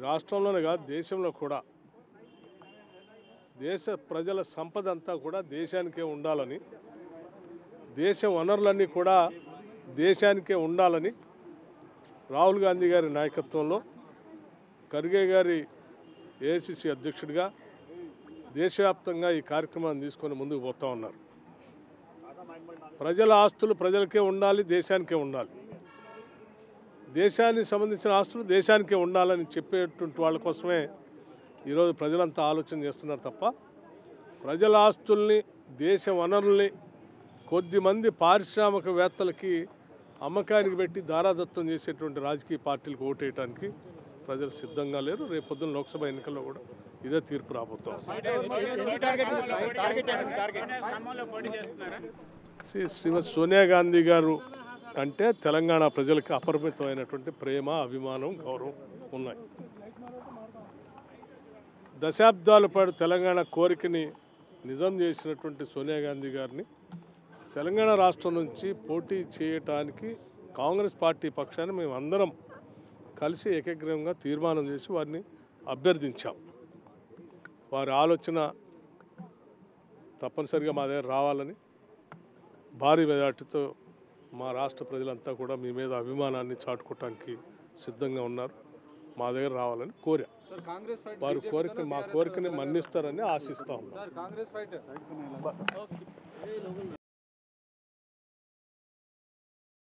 రాష్ట్రంలోనే కాదు దేశంలో కూడా దేశ ప్రజల సంపద అంతా కూడా దేశానికే ఉండాలని, దేశ వనరులన్నీ కూడా దేశానికే ఉండాలని రాహుల్ గాంధీ గారి నాయకత్వంలో ఖర్గే గారి ఏఐసిసి అధ్యక్షుడిగా దేశవ్యాప్తంగా ఈ కార్యక్రమాన్ని తీసుకొని ముందుకు పోతా ఉన్నారు. ప్రజల ఆస్తులు ప్రజలకే ఉండాలి, దేశానికే ఉండాలి, దేశానికి సంబంధించిన ఆస్తులు దేశానికే ఉండాలని చెప్పేటువంటి వాళ్ళ కోసమే ఈరోజు ప్రజలంతా ఆలోచన చేస్తున్నారు తప్ప ప్రజల ఆస్తుల్ని దేశ వనరుల్ని కొద్దిమంది పారిశ్రామికవేత్తలకి అమ్మకానికి పెట్టి దారాదత్తం చేసేటువంటి రాజకీయ పార్టీలకు ఓటేయడానికి ప్రజలు సిద్ధంగా లేరు. రేపొద్దున లోక్సభ ఎన్నికల్లో కూడా ఇదే తీర్పు రాబోతాం. శ్రీమతి సోనియా గాంధీ గారు అంటే తెలంగాణ ప్రజలకు అపరిమితమైనటువంటి ప్రేమ, అభిమానం, గౌరవం ఉన్నాయి. దశాబ్దాల పాటు తెలంగాణ కోరికని నిజం చేసినటువంటి సోనియా గాంధీ గారిని తెలంగాణ రాష్ట్రం నుంచి పోటీ చేయటానికి కాంగ్రెస్ పార్టీ పక్షాన్ని మేము అందరం కలిసి ఏకగ్రీవంగా తీర్మానం చేసి వారిని అభ్యర్థించాం. వారి ఆలోచన తప్పనిసరిగా మా దగ్గర రావాలని, భారీ మెజార్టీతో మా రాష్ట్ర ప్రజలంతా కూడా మీ మీద అభిమానాన్ని చాటుకోవటానికి సిద్ధంగా ఉన్నారు. మా దగ్గర రావాలని కోరా. వారి కోరిక మా కోరికని మన్నిస్తారని ఆశిస్తా ఉన్నాం.